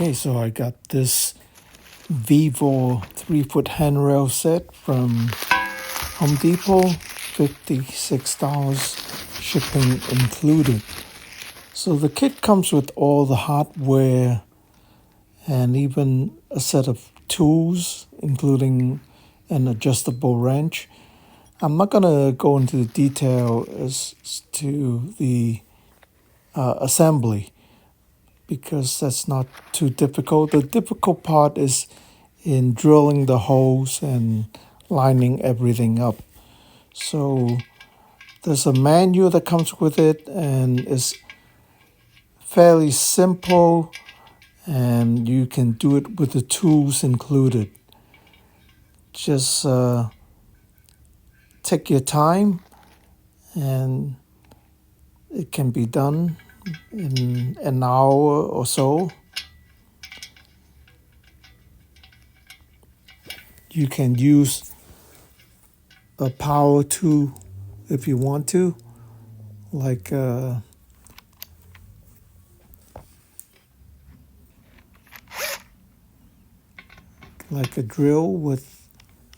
Okay, so I got this VEVOR 3-foot handrail set from Home Depot, $56 shipping included. So the kit comes with all the hardware and even a set of tools, including an adjustable wrench. I'm not going to go into the detail as to the assembly, because that's not too difficult. The difficult part is in drilling the holes and lining everything up. So there's a manual that comes with it, and it's fairly simple, and you can do it with the tools included. Just take your time, and it can be done in an hour or so. You can use a power tool if you want to, like a drill with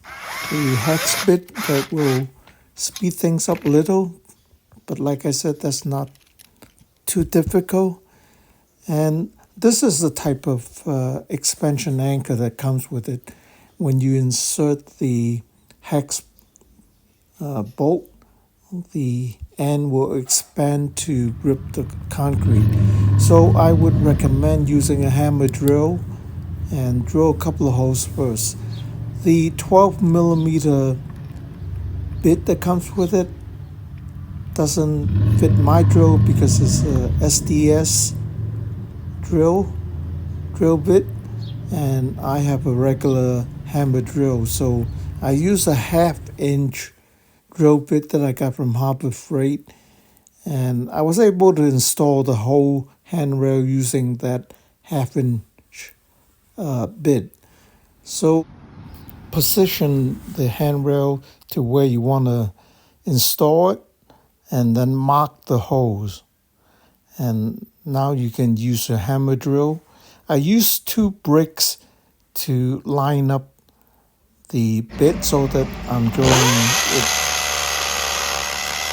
a hex bit that will speed things up a little. But like I said, that's not too difficult. And this is the type of expansion anchor that comes with it. When you insert the hex bolt, the end will expand to grip the concrete. So I would recommend using a hammer drill and drill a couple of holes first. The 12 millimeter bit that comes with it doesn't fit my drill because it's a SDS drill bit, and I have a regular hammer drill. So I use a 1/2-inch drill bit that I got from Harbor Freight, and I was able to install the whole handrail using that 1/2-inch bit. So position the handrail to where you want to install it, and then mark the holes. And now you can use a hammer drill. I used 2 bricks to line up the bit so that I'm drilling it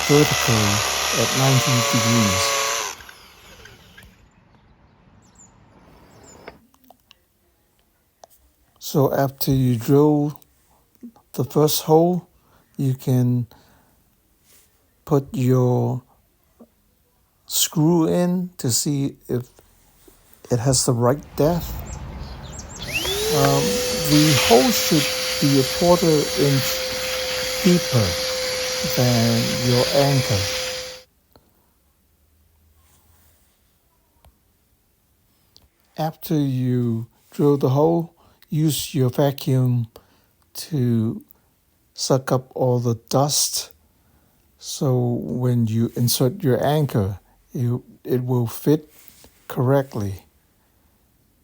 vertically at 90 degrees. So after you drill the first hole, you can put your screw in to see if it has the right depth. The hole should be a 1/4 inch deeper than your anchor. After you drill the hole, use your vacuum to suck up all the dust, so when you insert your anchor, it will fit correctly.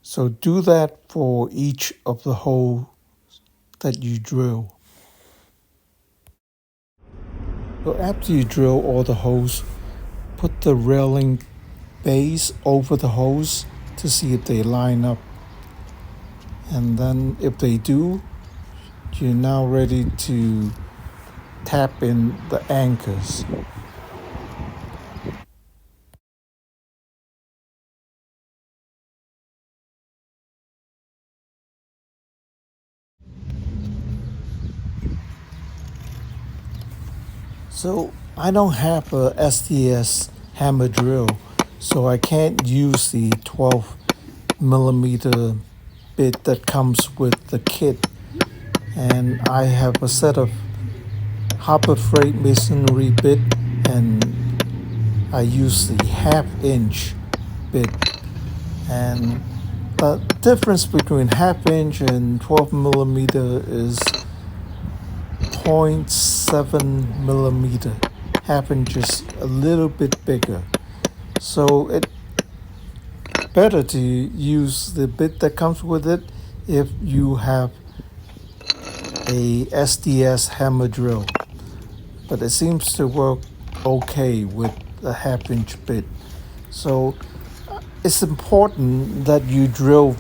So do that for each of the holes that you drill. So after you drill all the holes, put the railing base over the holes to see if they line up. And then if they do, you're now ready to tap in the anchors. So I don't have a SDS hammer drill, so I can't use the 12 millimeter bit that comes with the kit. And I have a set of Harbor Freight masonry bit, and I use the 1/2-inch bit. And the difference between 1/2-inch and 12 millimeter is 0.7 millimeter. 1/2-inch is a little bit bigger. So it's better to use the bit that comes with it if you have a SDS hammer drill. But it seems to work okay with the 1/2-inch bit. So it's important that you drill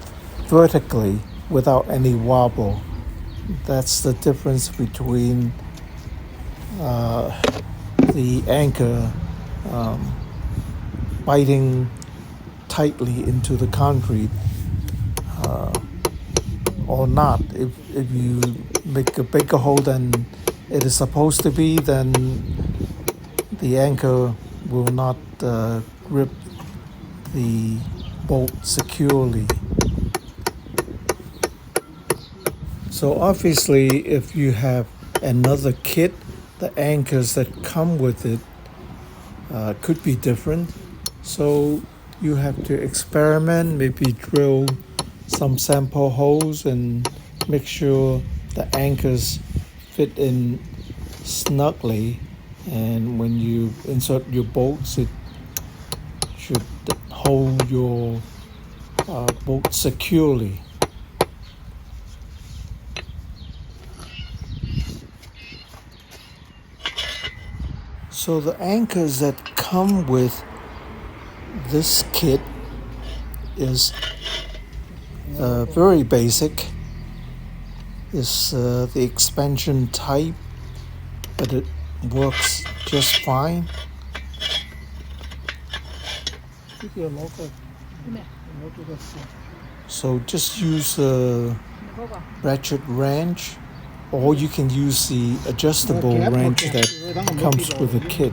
vertically without any wobble. That's the difference between the anchor biting tightly into the concrete or not. If you make a bigger hole than it is supposed to be, then the anchor will not grip the bolt securely. So obviously, if you have another kit, the anchors that come with it could be different. So you have to experiment, maybe drill some sample holes and make sure the anchors fit in snugly. And when you insert your bolts, it should hold your bolt securely. So the anchors that come with this kit is very basic. It's the expansion type, but it works just fine. So just use a ratchet wrench, or you can use the adjustable wrench that comes with the kit.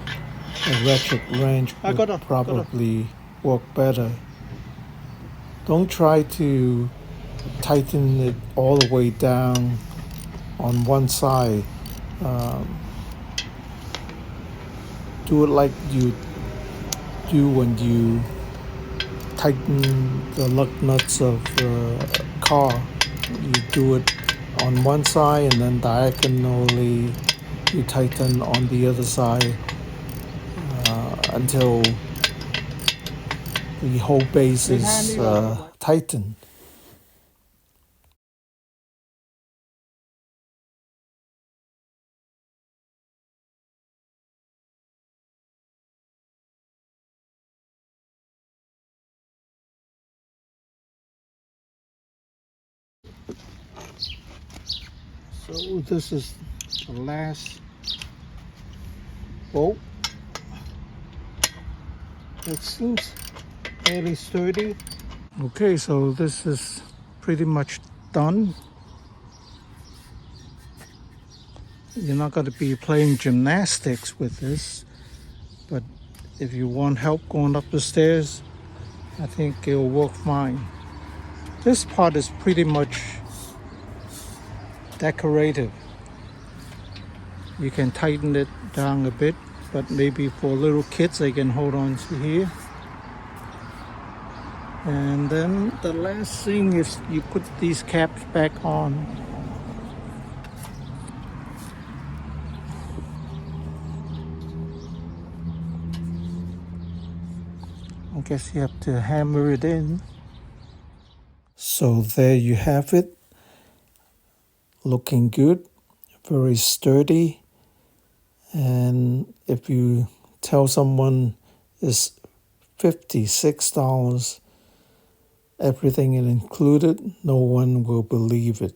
A ratchet wrench would probably work better. Don't try to tighten it all the way down on one side. Do it like you do when you tighten the lug nuts of a car. You do it on one side and then diagonally you tighten on the other side until the whole base is tightened. So this is the last bolt. It seems fairly sturdy. Okay, so this is pretty much done. You're not going to be playing gymnastics with this, but if you want help going up the stairs, I think it'll work fine. This part is pretty much decorative. You can tighten it down a bit, but maybe for little kids they can hold on to here. And then the last thing is you put these caps back on. I guess you have to hammer it in. So there you have it. Looking good, very sturdy. And if you tell someone it's $56, everything included, no one will believe it.